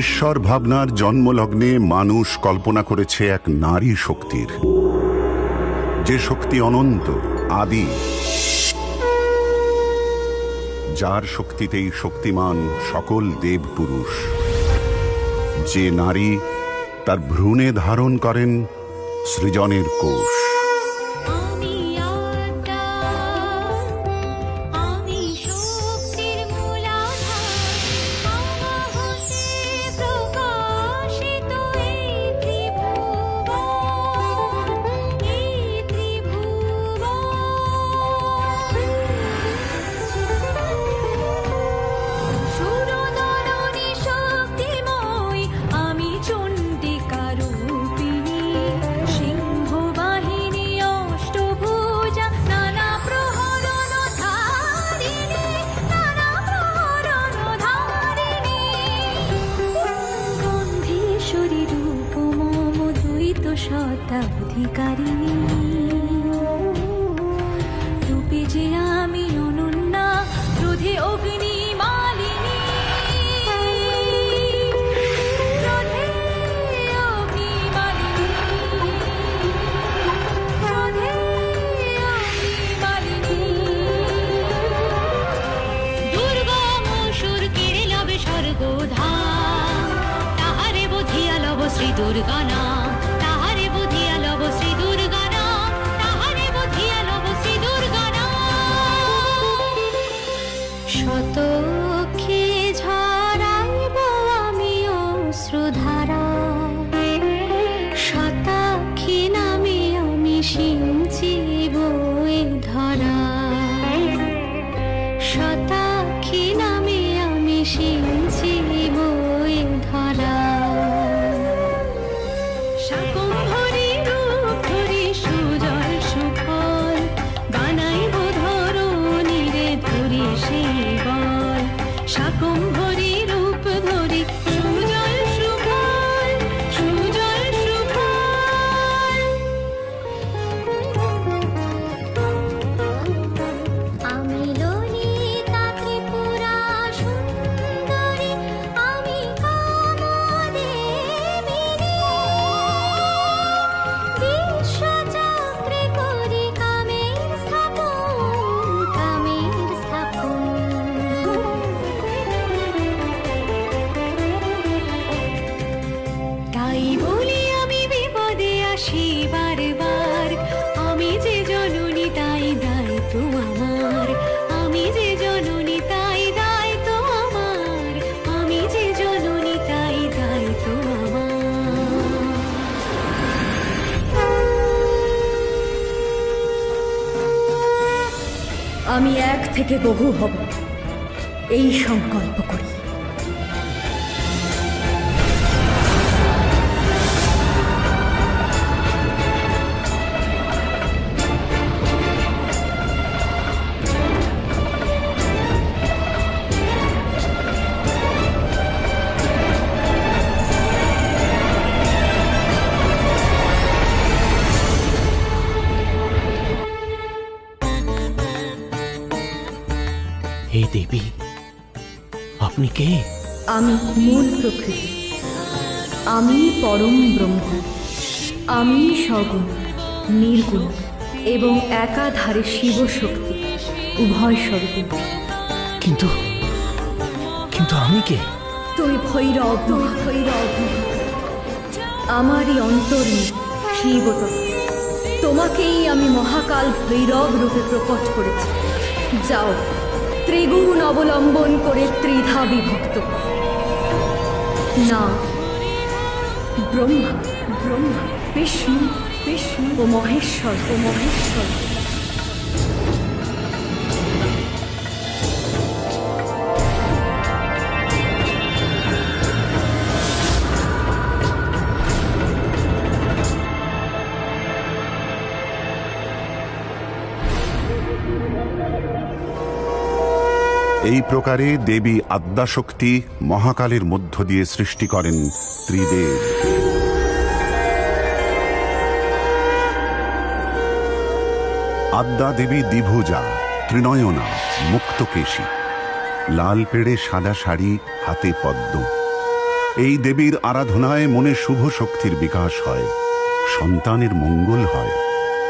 ঈশ্বর ভাবনার জন্মলগ্নে মানুষ কল্পনা করেছে এক নারী শক্তির, যে শক্তি অনন্ত, আদি, যার শক্তিতেই শক্তিমান সকল দেব পুরুষ। যে নারী তার ভ্রূণে ধারণ করেন সৃজনের কোষ। অধিকারিণী রূপে যে আমি অনন্যা, ক্রোধে অগ্নি মালিনী, ক্রোধে অগ্নি মালিনী, ক্রোধে অগ্নি মালিনী। দুর্গম সুর কেড়ে লবে স্বর্গধাম, তাহারে বধিয়া লব শ্রী দুর্গা নাম। শতক্ষে ঝরাইব আমি অশ্রুধারা, শতাক্ষী নামে আমি সিঞ্চিব এ ধরা, শতাক্ষী নামে আমি সিঞ্চিব এ ধরা। শাকম্ভরী রূপ ধরি সুজল সুফল, বানাইব ধরণীরে ধরি সেই বল। শাকম্ভরী রূপ ধরি সুজল সুফল, সুজল সুফল। আমি ললিতা ত্রিপুরা সুন্দরী, আমি কামদেবিনী, বিশ্বচক্রে করি কামের স্থাপন, কামের স্থাপন। তাই বলি আমি বিপদে আসি বারবার, আমি যে জননী তাই দায়িত্ব আমার, আমি যে জননী তাই দায়িত্ব আমার, আমি যে জননী তাই দায়িত্ব আমার। আমি এক থেকে বহু হব, এই সংকল্প করি। হে দেবী, আপনি কে? আমি মূল প্রকৃতি, আমি পরম ব্রহ্ম, আমি সগুণ, নির্গুণ এবং একাধারে শিব শক্তি, উভয় স্বরূপী। কিন্তু কিন্তু আমি কে? তুমি ভৈরব, তুমি ভৈরব, আমারই অন্তর্মী শিবতত্ত্ব। তোমাকেই আমি মহাকাল ভৈরব রূপে প্রকট করেছি। যাও, ত্রিগুণ অবলম্বন করে ত্রিধা বিভক্ত না, ব্রহ্মা, ব্রহ্মা, বিষ্ণু, বিষ্ণু ও মহেশ্বর, ও মহেশ্বর। এই প্রকারে দেবী আদ্যাশক্তি মহাকালের মধ্য দিয়ে সৃষ্টি করেন ত্রিদেব। আদ্যা দেবী দ্বিভুজা, ত্রিনয়না, মুক্তকেশী, লাল পেড়ে সাদা শাড়ি, হাতে পদ্ম। এই দেবীর আরাধনায় মনে শুভ শক্তির বিকাশ হয়, সন্তানের মঙ্গল হয়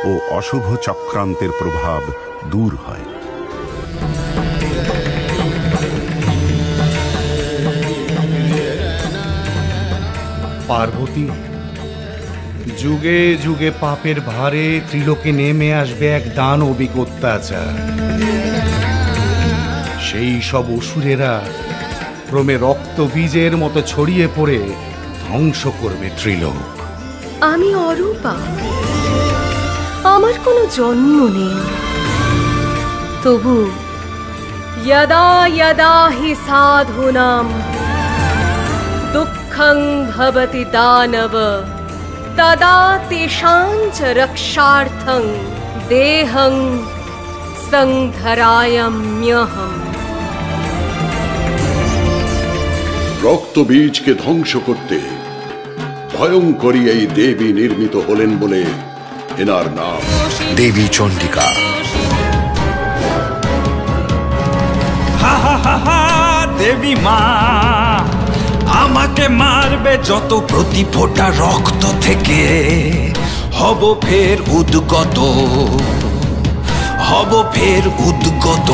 ও অশুভ চক্রান্তের প্রভাব দূর হয়। পার্বতী, যুগে যুগে পাপের ভারে ত্রিলোকে নেমে আসবে এক দানবিক অত্যাচার। সেই সব অসুরেরা ক্রমে রক্ত বীজের মতো ছড়িয়ে পড়ে ধ্বংস করবে ত্রিলোক। আমি অরূপা, আমার কোনো জন্ম নেই, তবু यदा यदा हि साधूनां दुःखं भवति दानव तदा तेषां च रक्षार्थं देहं संधरायाम्यहम्। রক্তবীজকে ধ্বংস করতে ভয়ঙ্করী এই দেবী নির্মিত হলেন বলে এনার নাম দেবী চণ্ডিকা। দেবী মা আমাকে মারবে যত, প্রতি ফোঁটা রক্ত থেকে হব ফের উদ্গত, হব ফের উদ্গত।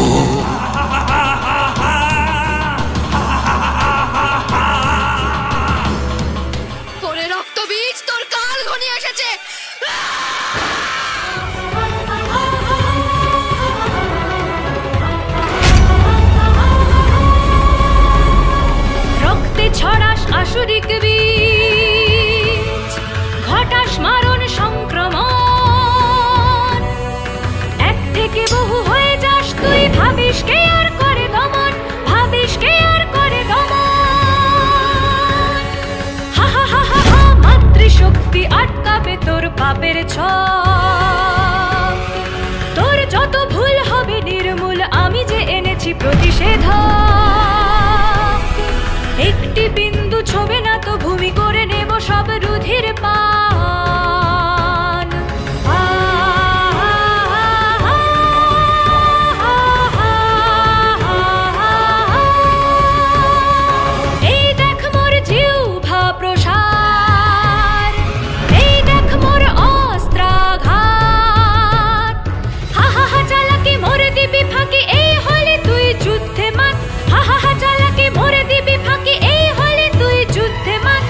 তোরে রক্ত বীজ, তোর কাল ঘনিয়ে এসেছে। ছড়াস আসুরিক বীজ, ঘটাস মারণ সংক্রমণ, এক থেকে বহু হয়ে যাস তুই, ভাবিস কে আর করে দমন, ভাবিস কে আর করে দমন। হা হা হা হা হা, মাতৃশক্তি আটকাবে তোর পাপের ছক, তোর যত ভুল হবে নির্মূল, আমি যে এনেছি প্রতিষেধক। একটি বিন্দু ছবে না তো ভূমি করে নেব সব রুধির পান। এই দেখ মোর জিহ্বা প্রসার, এই দেখ মোর অস্ত্রাঘাত। হা হা হা চালাকি মোরে দিবি ফাঁকি, এই হলে তুই যুদ্ধে মাত। হা হা হা চালাকি মোরে দিবি ফাঁকি, এই হলে তুই যুদ্ধে মাত।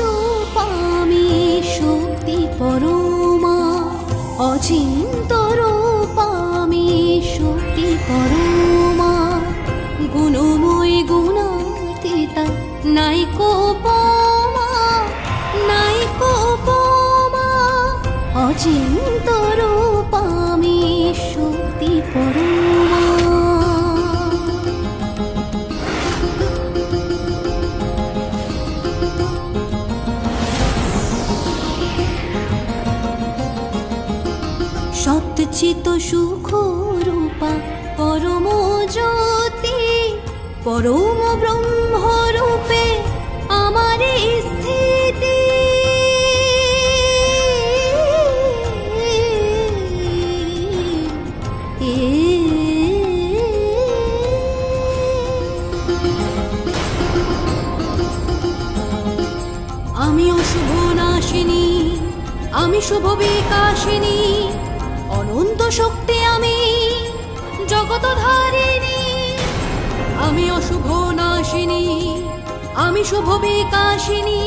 অচিন্তরূপামি শক্তি পরমা, অচিন্তরূপামি শক্তি পরমা, গুণময় গুণাতীতা নাইকো উপমা, নাইকো উপমা। অচিন্তরূপামি শক্তি পরমা। সচ্চিত সুখ রূপা পরম জ্যোতি, পরম ব্রহ্ম রূপে আমার স্থিতি। আমি অশুভ নাশিনী, আমি শুভ বিকাশিনী, অনন্ত শক্তি আমি জগত ধারিণী। আমি অশুভ নাশিনী, আমি শুভ বিকাশিনী,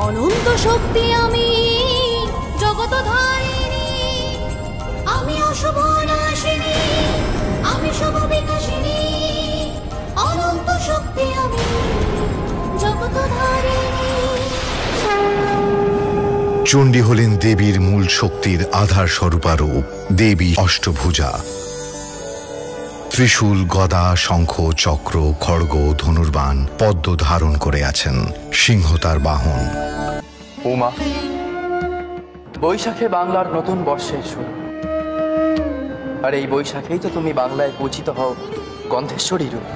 অনন্ত শক্তি আমি জগত ধারিণী। আমি অশুভ নাশিনী, আমি শুভ বিকাশিনী, অনন্ত শক্তি আমি জগত ধারিণী। চণ্ডী হলেন দেবীর মূল শক্তির আধার স্বরূপা রূপ। দেবী অষ্টভুজা, ত্রিশূল, গদা, শঙ্খ, চক্র, খড়গ, ধনুর্বাণ, পদ্ম ধারণ করে আছেন। সিংহ তার বাহন। উমা, বৈশাখে বাংলার নতুন বর্ষের শুরু, আর এই বৈশাখেই তো তুমি বাংলায় পূজিত হও গন্ধেশ্বরী রূপ।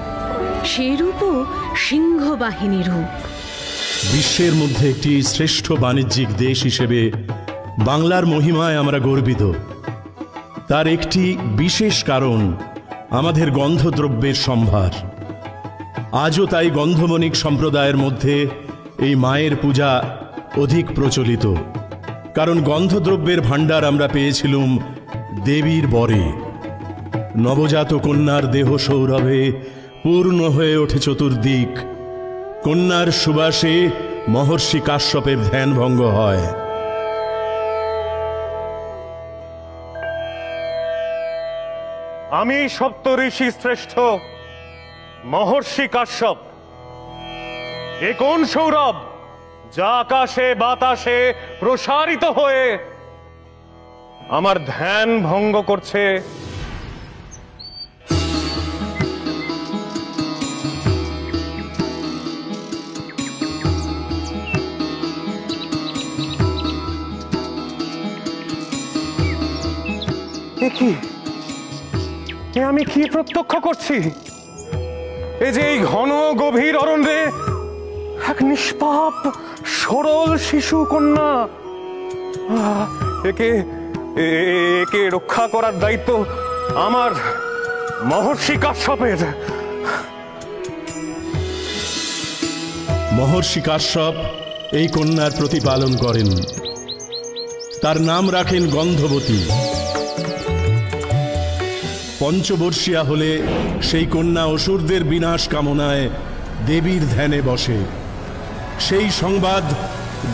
সে রূপও সিংহবাহিনী রূপ। বিশ্বের মধ্যে একটি শ্রেষ্ঠ বাণিজ্যিক দেশ হিসেবে বাংলার মহিমায় আমরা গর্বিত। তার একটি বিশেষ কারণ আমাদের গন্ধদ্রব্যের সম্ভার। আজও তাই গন্ধবণিক সম্প্রদায়ের মধ্যে এই মায়ের পূজা অধিক প্রচলিত, কারণ গন্ধদ্রব্যের ভাণ্ডার আমরা পেয়েছিলুম দেবীর বরে। নবজাত কন্যার দেহ সৌরভে পূর্ণ হয়ে ওঠে চতুর্দিক। কন্যার সুবাসে মহর্ষি কাশ্যপের ধ্যান ভঙ্গ হয়। আমি সপ্তঋষি শ্রেষ্ঠ মহর্ষি কাশ্যপ। এ কোন সৌরভ যা আকাশে বাতাসে প্রসারিত হয়ে আমার ধ্যান ভঙ্গ করছে? আমি কি প্রত্যক্ষ করছি? এই যে এই ঘন গভীর অরণ্যে এক নিষ্পাপ সরল শিশু কন্যা, একে একে রক্ষা করার দায়িত্ব আমার মহর্ষি কাশ্যপের। মহর্ষি কাশ্যপ এই কন্যার প্রতিপালন করেন। তার নাম রাখেন গন্ধবতী। পঞ্চবর্ষিয়া হলে সেই কন্যা অসুরদের বিনাশ কামনায় দেবীর ধ্যানে বসে। সেই সংবাদ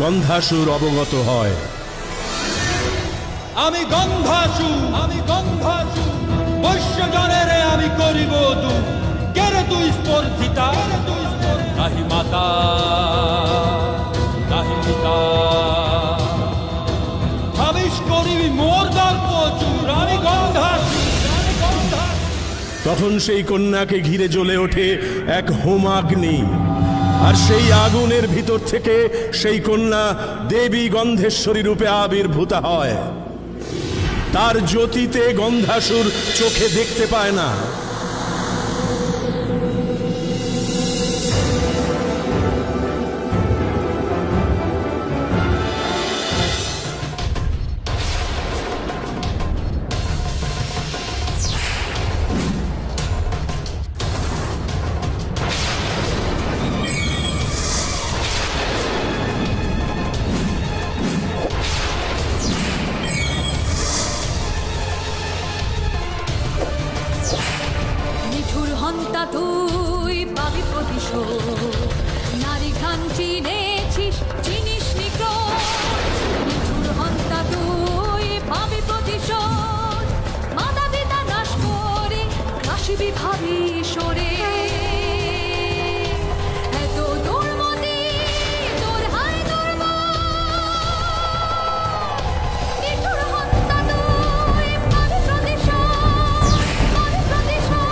গন্ধাসুর অবগত হয়। আমি গন্ধাসুর, আমি গন্ধাসুর, বৈশ্যজনের আমি করিব দু। কেরে তুই স্পর্ধিতা, নাহি মাতা নাহি পিতা, ভাবিস করিবি মোর দর্প চুর। আমি গন্ধাসুর। তখন সেই কন্যাকে ঘিরে জ্বলে ওঠে এক হোমাগ্নি, আর সেই আগুনের ভিতর থেকে সেই কন্যা দেবী গন্ধেশ্বরী রূপে আবির্ভূত হয়। তার জ্যোতিতে গন্ধাসুর চোখে দেখতে পায় না। তুই পাবি প্রতিশোধ, নারী ঘ্রাণ চিনেছিস, চিনিস নিঠুর হন্তা তুই পাবি প্রতিশোধ। মাতা পিতা নাশ করে রাশিবি ভাবি সরে, এত দুর্মতি তোর হায় দুর্ম। নিঠুর হন্তা তুই পাবি প্রতিশোধ, পাবি প্রতিশোধ।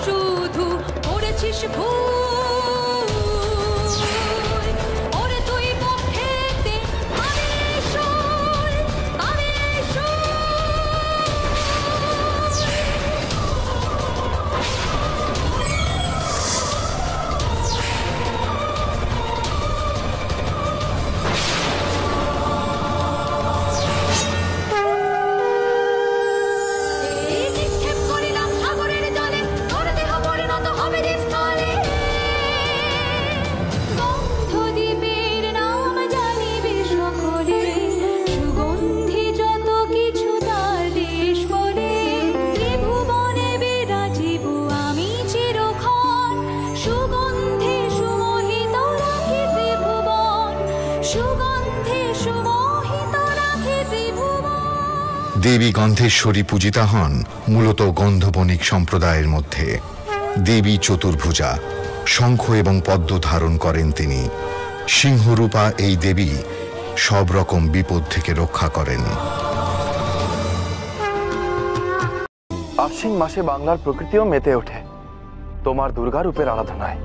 শুধু করেছিস ভুল, ওরে তুই পক্ষেতে সুগন্ধে সুমোহিত রাখে ত্রিভুবন। দেবী গন্ধেশ্বরী পূজিতা হন মূলত গন্ধবণিক সম্প্রদায়ের মধ্যে। দেবী চতুর্ভুজা, শঙ্খ এবং পদ্ম ধারণ করেন তিনি। সিংহরূপা এই দেবী সব রকম বিপদ থেকে রক্ষা করেন। আশ্বিন মাসে বাংলার প্রকৃতিও মেতে ওঠে তোমার দুর্গা রূপের আরাধনায়।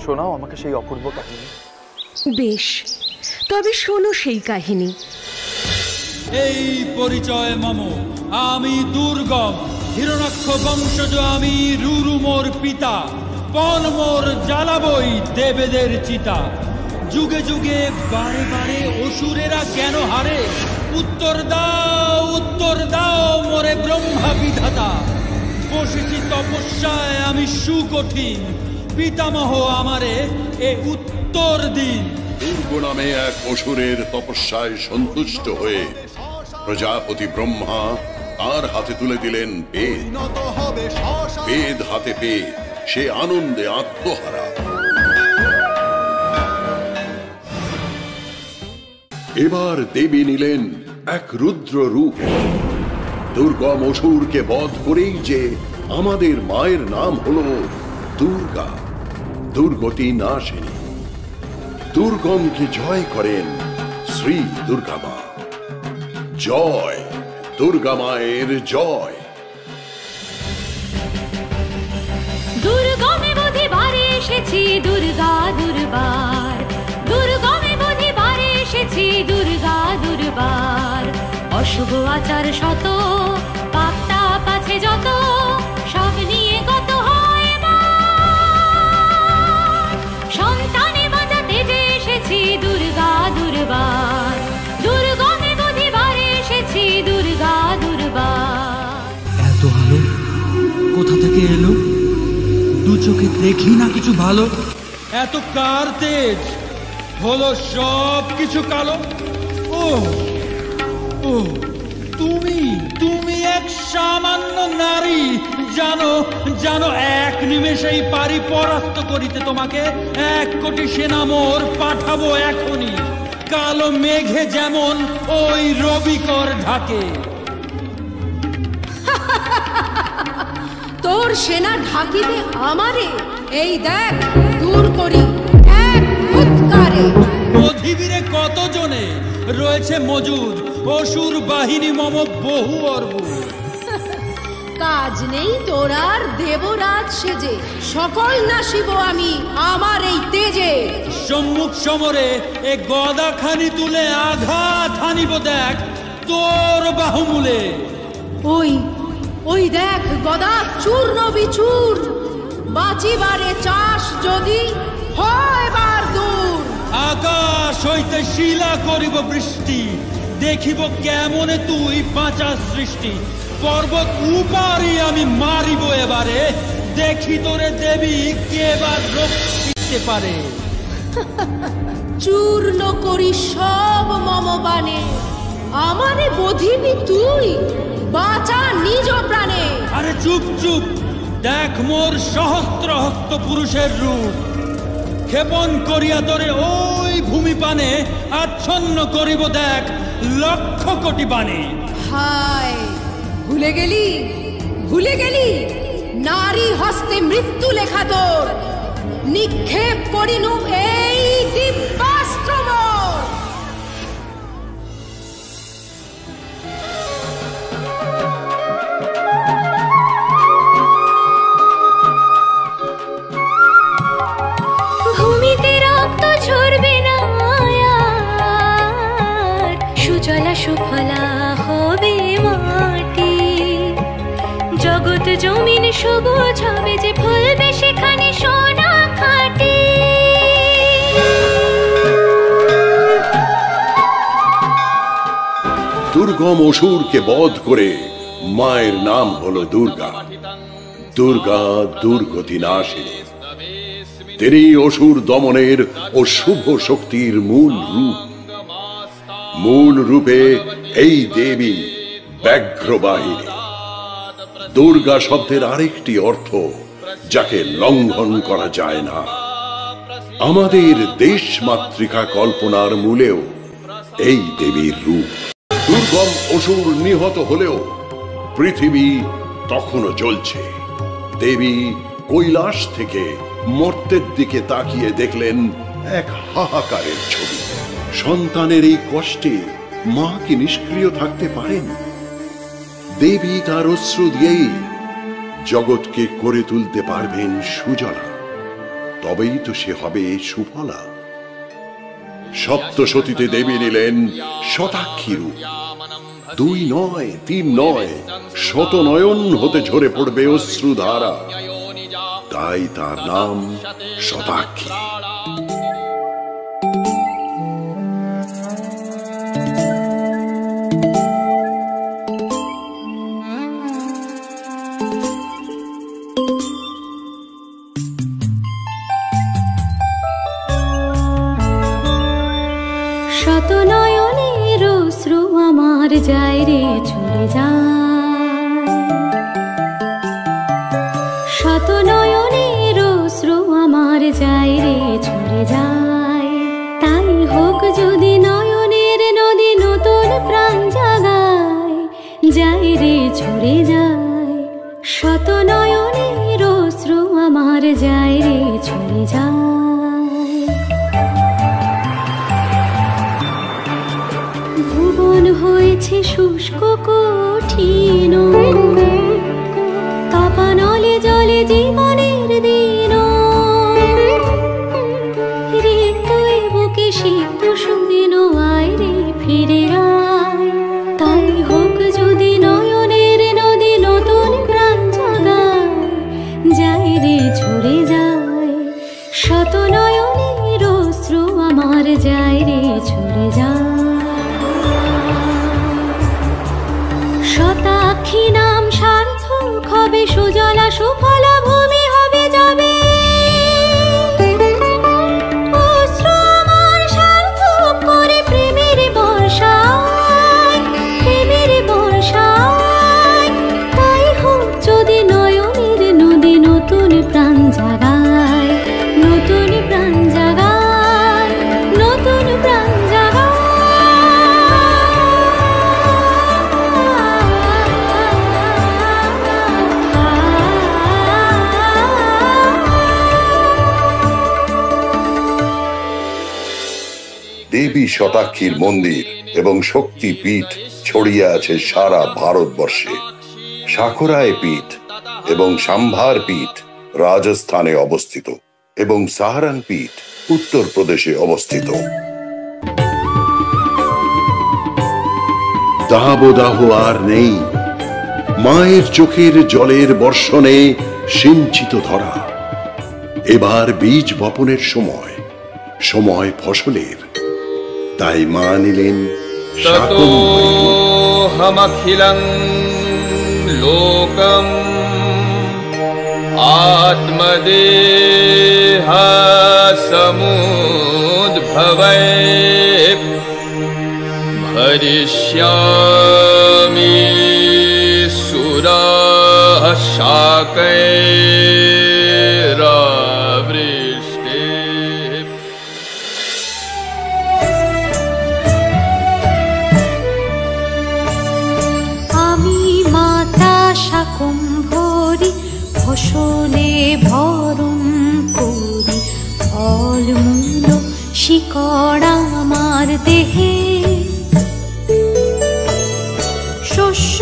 শোনাও আমাকে সেই অপূর্ব কাহিনী। বেশ, তবে শোনো সেই কাহিনী। এই পরিচয় মম, আমি দুর্গম হিরণাক্ষ বংশজ, আমি রুরু মোর পিতা, পণ মোর জ্বালাবই দেবেদের চিতা। যুগে যুগে বারে বারে অসুরেরা কেন হারে? উত্তর দাও মোরে ব্রহ্মা বিধাতা। বসেছি তপস্যায় আমি সুকঠিন, পিতামহ আমারে এ উত্তর দিন। দুর্গ নামে এক অসুরের তপস্যায় সন্তুষ্ট হয়ে প্রজাপতি ব্রহ্মা তার হাতে তুলে দিলেন বেদ। বেদ হাতে পেয়ে সে আনন্দে আত্মহারা। এবার দেবী নিলেন এক রুদ্র রূপ। দুর্গম অসুরকে বধ করেই যে আমাদের মায়ের নাম হলো দুর্গা, দুর্গতি নাশিনী। দুর্গমকে জয় করেন শ্রী দুর্গা মা। জয় দুর্গা মায়ের জয়। দুর্গমে বুধিবারে এসেছি দুর্গা দুর্বার, দুর্গমে বুধিবারে এসেছি দুর্গা দুর্বার। অশুভ আচার শত, পাপ তাপ আছে যত, সব নিয়ে গত হয় মা। সন্তানে বাঁচাতে যে এসেছি দুর্গা দুর্বার, দুর্গমে বুধিবারে এসেছি দুর্গা দুর্বার। এত আলো কোথা থেকে এলো? দু চোখে দেখি না কিছু ভালো। এত কার তেজ হলো সব কিছু কালো? ও ও তুমি এক সামান্য নারী, জানো এক নিমেষেই পারি পরাস্ত করিতে তোমাকে। 1 কোটি সেনা মোর পাঠাবো এখনই, কালো মেঘে যেমন ওই রবিকর ঢাকে। তোর সেনা ঢাকিবে আমারে, এই দেখ দূর করি এক উৎকারে। পৃথিবীরে কত জনে রয়েছে মজুদ, অসুর বাহিনী মম বহু অর্বুদ। কাজ নেই তোর আর দেবরাজ সেজে, সকল নাশিব আমি আমার এই তেজে। সম্মুখ সমরে এ গদা খানি তুলে আঘাত হানিব দেখ তোর বাহুমূলে। ওই দেখ গদা চূর্ণ বিচূর, বাঁচিবারে চাষ যদি হয় বার দূর। আকাশ হইতে শিলা করিব বৃষ্টি, দেখিব কেমনে তুই বাঁচা সৃষ্টি। পর্বত উপারি আমি মারিব এবারে, দেখি তোরে দেবী কে বা রক্ষিতে পারে। চূর্ণ করি সব মম বানে, আমারে বধিবি তুই বাঁচা নিজ প্রাণে। আরে চুপ চুপ, দেখ মোর সহস্র হস্ত পুরুষের রূপ। ক্ষেপণ করিয়া তোরে ওই ভূমি পানে আচ্ছন্ন করিব দেখ 1,00,000 কোটি বাণী। হায় ভুলে গেলি নারী হস্তে মৃত্যু লেখা তোর। নিক্ষেপ করিনু এই দিব্যাস্ত্র মোর। ভূমিতে রক্ত ঝরবে না আর, সুজলা সুফলা হবে মাটি। জগৎ জমিন সবুজ হবে যে, ফলবে সেখানে সোনা খাঁটি। দুর্গম অসুরকে বধ করে মায়ের নাম হলো দুর্গা। দুর্গা দুর্গতি নাশিনী। তিনি অসুর দমনের ও শুভ শক্তির মূল রূপে এই দেবী ব্যাঘ্রবাহিনী। দুর্গা শব্দের আরেকটি অর্থ যাকে লঙ্ঘন করা যায় না। আমাদের দেশ মাতৃকা কল্পনার মূলেও এই দেবীর রূপ। দুর্গম অসুর নিহত হলেও পৃথিবী তখনও জ্বলছে। দেবী কৈলাস থেকে মর্তের দিকে তাকিয়ে দেখলেন এক হাহাকারের ছবি। সন্তানের এই কষ্টে মা কি নিষ্ক্রিয় থাকতে পারেন? দেবী তার অশ্রু দিয়েই জগৎকে করে তুলতে পারবেন সুজলা, তবেই তো সে হবে সুফলা। সপ্তসতীতে দেবী নিলেন শতাক্ষী রূপ। 2 নয় 3 নয়, শত নয়ন হতে ঝরে পড়বে অশ্রুধারা, তাই তার নাম শতাক্ষী। শত নয়নের অশ্রু আমার যায় রে চলে যায়, শত নয়নের অশ্রু আমার যায় রে চলে যায়। তাই হোক যদি নয়নের নদী নতুন প্রাণ জাগায়, যায় রে ঝরে যায়। শত নয়নের অশ্রু আমার যায় রে চলে যায়। ভুবন হয়েছে শুষ্ক কঠিন, কাপানলে জলে জীবনের দিন। রিক্ত এ বুকে সিক্ত সুদিন, আয় রে ফিরে আয়। তাই হোক যদি নয়নের নদী নতুন প্রাণ জাগায়, যায় রে ঝরে যায়। শত নয়নের অশ্রু আমার যায় রে ঝরে যায়। শতাক্ষী নাম সার্থক হবে, সুজলা সুফলা ভূমি হবে যাবে। অশ্রু আমার সার্থক করে প্রেমের বর্ষায়, প্রেমের বর্ষায়। তাই হোক যদি নয়নের নদী নতুন প্রাণ জাগায়, নতুন প্রাণ জাগায়, নতুন প্রাণ জাগায়। দেবী শতাক্ষীর মন্দির এবং শক্তিপীঠ ছড়িয়ে আছে সারা ভারতবর্ষে। সাকরায় পীঠ এবং সাম্ভার পীঠ রাজস্থানে অবস্থিত এবং সাহারান পীঠ উত্তরপ্রদেশে অবস্থিত। দাবদাহ আর নেই, মায়ের চোখের জলের বর্ষণে সিঞ্চিত ধরা। এবার বীজ বপনের সময়, সময় ফসলের। তাই মা নিলেন ততোহমখিলং লোকম আত্মদেহ সমুদ্ভবে ভরিষ্যামি সুরাঃ শাকৈরাবৃষ্টে। আমি মাতা শাকম্ভরি ফসলে ভরণ করি, ফলমূল শিকড় আমার দেহে। শস্য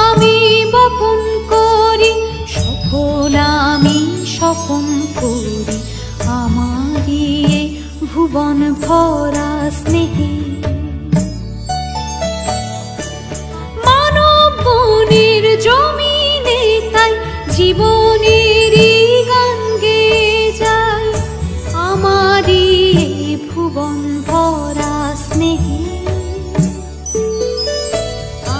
আমি বপন করি, সফল আমি স্বপন করি, আমারই এ ভুবন ভরা স্নেহে। মানব বনের জমিনে তাই জীবনের গান গেয়ে যায়, আমারই এ ভুবন ভরা স্নেহে।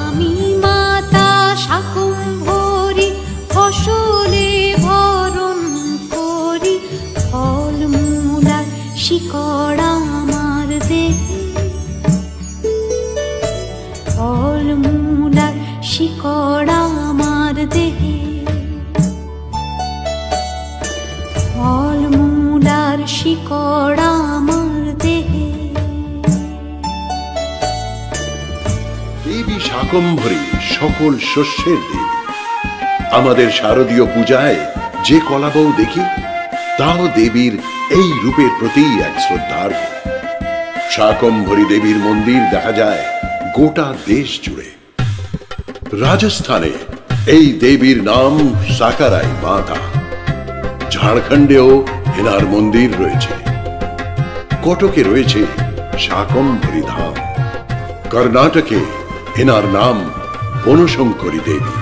আমি মাতা শাকম্ভরি ফসলে ভরণ করি, ফলমূল শিকড় আমার দেহে। শাকম্ভরী সকল শস্যের দেবী। আমাদের শারদীয় পূজায় যে কলাবউ দেখি, তাও দেবীর এই রূপের প্রতি এক শ্রদ্ধার। শাকম্ভরী দেবীর মন্দির দেখা যায় গোটা দেশ জুড়ে। রাজস্থানে এই দেবীর নাম সাকারাই মাতা। ঝাড়খণ্ডেও এনার মন্দির রয়েছে। কটকে রয়েছে শাকম্ভরী ধাম। কর্ণাটকে এনার নাম বনশঙ্করী দেবী।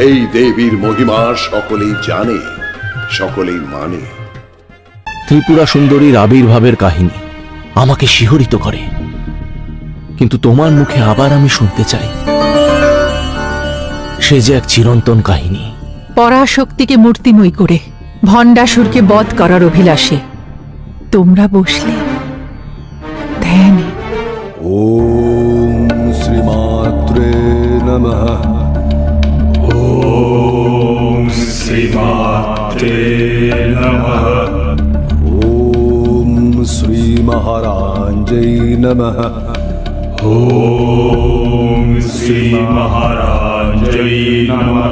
এই দেবীর মহিমা সকলেই জানে, সকলেই মানে। ত্রিপুরা সুন্দরীর আবির্ভাবের কাহিনী আমাকে শিহরিত করে, কিন্তু তোমার মুখে আবার আমি শুনতে চাই সে যে এক চিরন্তন কাহিনী। পরাশক্তিকে মূর্তিময় করে ভণ্ডাসুরকে বধ করার অভিলাষে তোমরা বসলে ধ্যানে। ওম শ্রীমাত্রে নমঃ। ওম শ্রীমাত্রে নমঃ। ওম শ্রী মহারাজৈ নমঃ। ওম শ্রী মহারাজৈ নমঃ।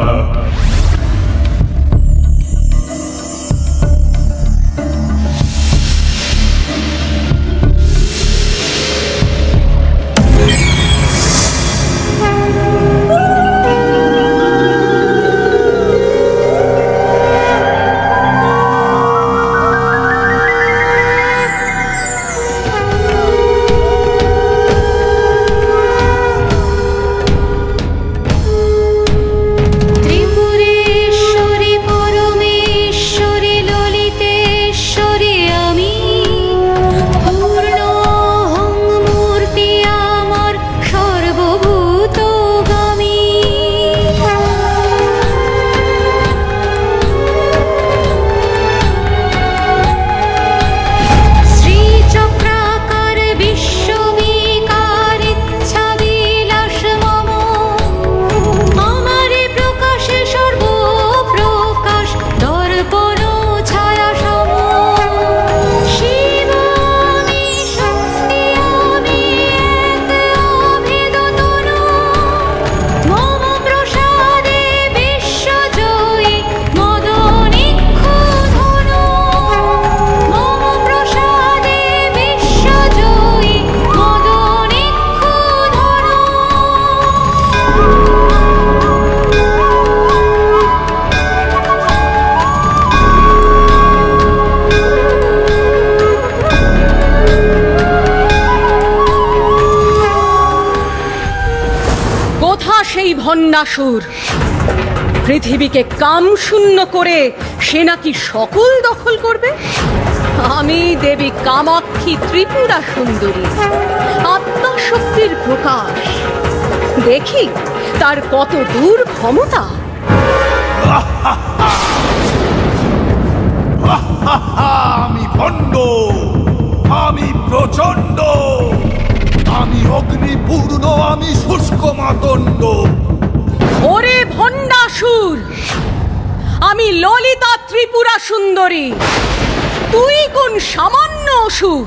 ভণ্ডাসুর পৃথিবীকে কাম শূন্য করে সে নাকি সকল দখল করবে। আমি দেবী কামাক্ষী ত্রিপুরা সুন্দরী, আত্মাশক্তির প্রকাশ। দেখি তার কত দূর ক্ষমতা। আমি ভণ্ড, আমি প্রচন্ড, আমি অগ্নিপূর্ণ, আমি শুষ্ক মাতণ্ড। ওরে ভণ্ডাসুর, আমি ললিতা ত্রিপুরা সুন্দরী, তুই কোন সামান্য অসুর?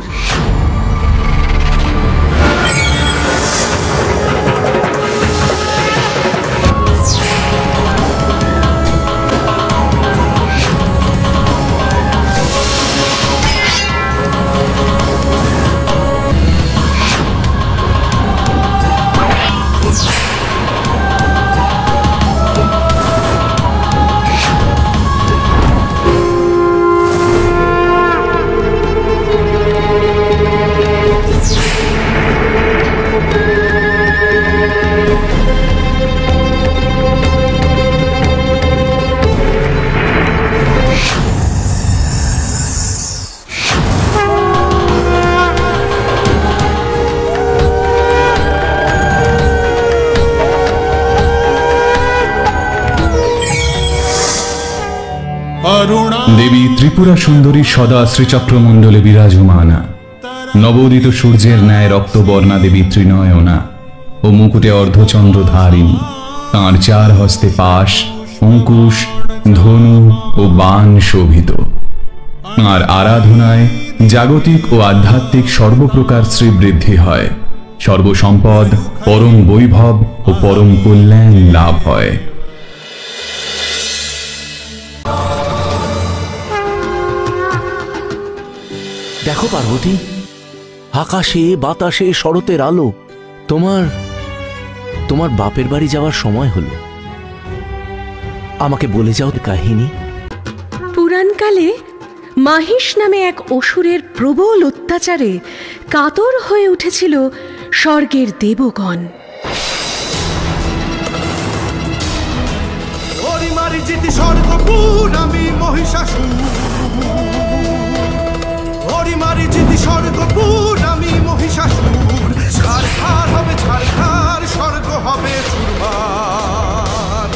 দেবী ত্রিপুরা সুন্দরী সদা শ্রীচক্রমণ্ডলে বিরাজমানা। নবোদিত সূর্যের ন্যায় রক্তবর্ণা দেবী ত্রিনয়না ও মুকুটে অর্ধচন্দ্র ধারিণী। তাঁর চার হস্তে পাশ, অঙ্কুশ, ধনু ও বাণ শোভিত। তাঁর আরাধনায় জাগতিক ও আধ্যাত্মিক সর্বপ্রকার শ্রীবৃদ্ধি হয়। সর্বসম্পদ, পরম বৈভব ও পরম কল্যাণ লাভ হয়। দেখো পার্বতী, আকাশে বাতাসে শরতের আলো। তোমার বাপের বাড়ি যাওয়ার সময় হলো। আমাকে বলে যাও কাহিনী। পুরাণকালে মাহিষ নামে এক অসুরের প্রবল অত্যাচারে কাতর হয়ে উঠেছিল স্বর্গের দেবগণ। স্বর্গপুর আমি মহিষাসুর, স্বর্গপুর আমি মহিষাসুর। ছারখার হবে ছারখার, স্বর্গ হবে চুরমার,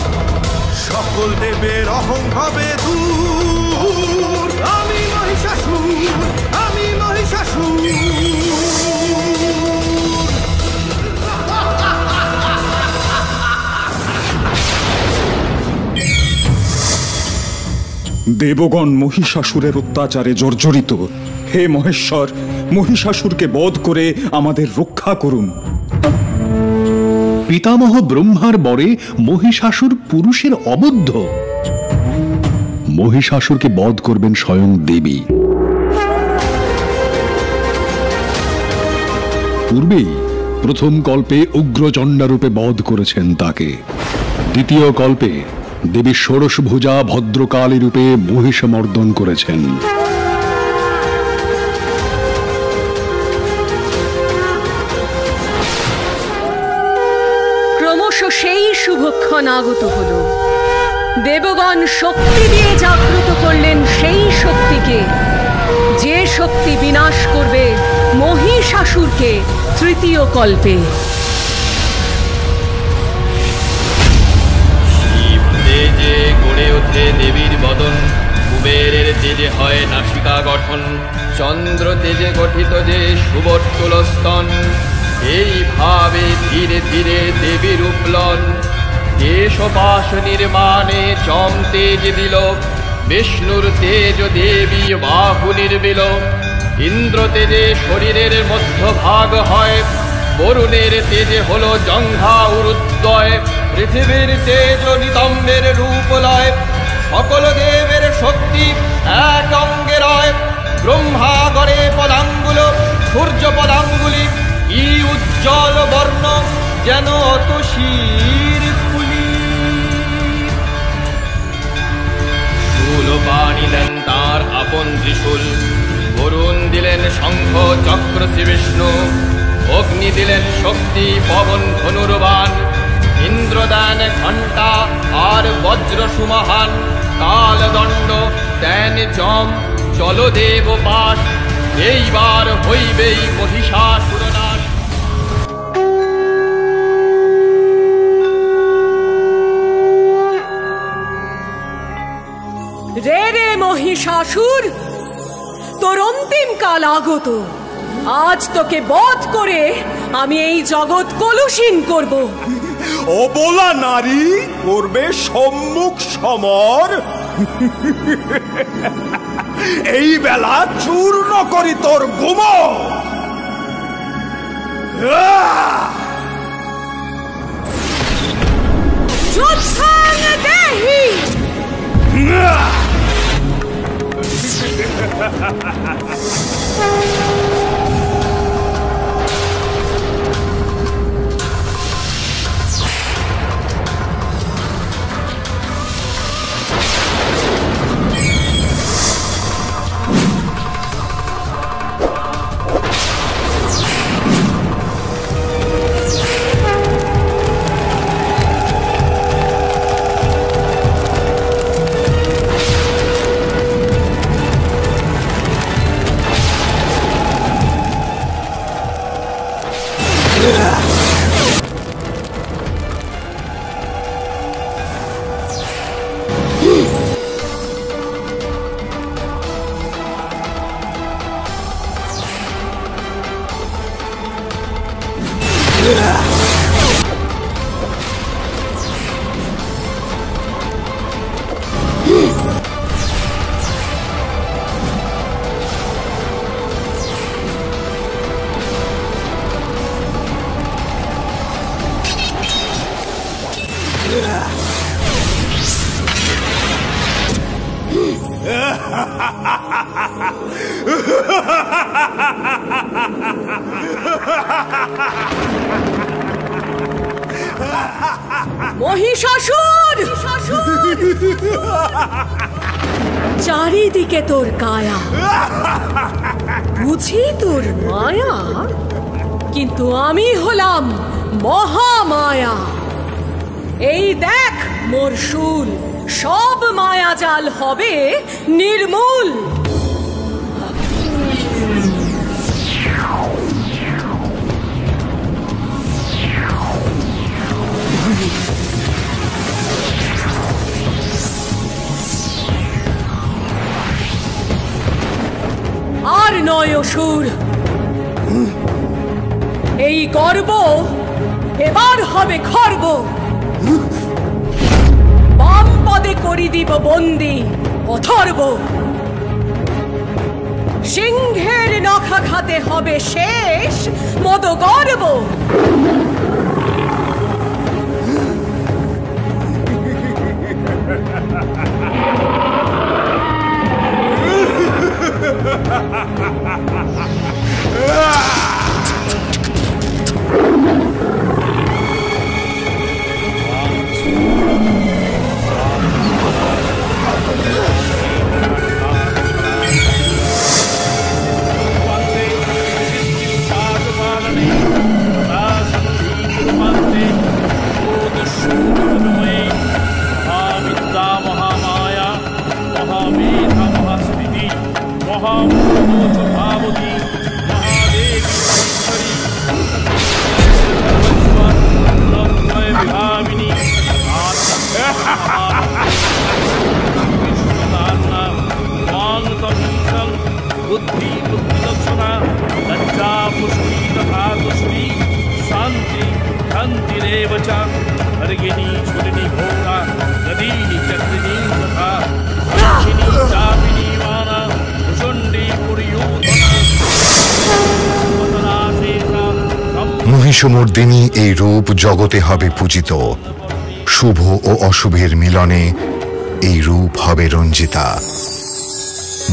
সকল দেবের অহং হবে দূর। আমি মহিষাসুর, আমি মহিষাসুর। দেবগণ মহিষাসুরের অত্যাচারে জর্জরিত। হে মহেশ্বর, মহিষাসুরকে বধ করে আমাদের রক্ষা করুন। পিতামহ ব্রহ্মার বরে মহিষাসুর পুরুষের অবদ্ধ। মহিষাসুরকে বধ করবেন স্বয়ং দেবী। পূর্বেই প্রথম কল্পে উগ্রচণ্ডারূপে বধ করেছেন তাকে। দ্বিতীয় কল্পে দেবী ষোড়শভুজা ভদ্রকালী রূপে মহিষমর্দন করেছেন। ক্রমশ সেই শুভক্ষণ আগত হল। দেবগণ শক্তি দিয়ে জাগ্রত করলেন সেই শক্তিকে, যে শক্তি বিনাশ করবে মহিষাসুরকে তৃতীয় কল্পে। তেজে গড়ে ওঠে দেবীর বদন, কুবেরের তেজে হয় নাসিকা গঠন, চন্দ্র তেজে গঠিত যে সুবর্তুল স্তন। এইভাবে ধীরে ধীরে দেবীর উপলন, দেশপাশ নির্মাণে চম তেজ দিল, বিষ্ণুর তেজ দেবী বাহু নির্বিল। ইন্দ্র তেজে শরীরের মধ্যভাগ হয়, বরুণের তেজে হলো জঙ্ঘা উরুদ্বয়। পৃথিবীর তেজ নিতম্বের রূপ লয়, সকল দেবের শক্তি এক অঙ্গে রয়। ব্রহ্মা গড়ে পদাঙ্গুল, সূর্য পদাঙ্গুলি, কি উজ্জ্বল বর্ণ যেন অতশীর ফুলি। শূল পানি দেন তার আপন ত্রিশূল, বরুণ দিলেন শঙ্খ চক্র শ্রী বিষ্ণু, অগ্নি দিলেন শক্তি পবন ধনুর্বাণ। ইন্দ্র দেন ঘণ্টা আর বজ্র সুমহান, কালদণ্ড দেন যম জলদেব পাশ। এইবার হইবেই মহিষাসুর নাশ। রে রে মহিষাসুর, তোর অন্তিম কাল আগত। আজ তোকে বধ করে আমি এই জগৎ কলুষীন করব। অবলা নারী করবে সম্মুখ সমর, এই বেলা চূর্ণ করি তোর গুম। যুদ্ধং দেহি। মহিষাসুর, চারিদিকে তোর কায়া, বুঝি তোর মায়া, কিন্তু আমি হলাম মহামায়া। এই দেখ মোর শূল, সব মায়াজাল হবে নির্মূল। আর নয় অসুর, এই গর্ব এবার হবে খর্ব। বাম পদে করি দিব বন্দি অথর্ব, সিংহের নখাঘাতে হবে শেষ মদ গর্ব। মহিষমর্দিনী এই রূপ জগতে হবে পূজিত, শুভ ও অশুভের মিলনে এই রূপ হবে রঞ্জিতা।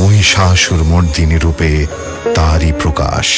মহিষাসুর মর্দিনী রূপে তারই প্রকাশ।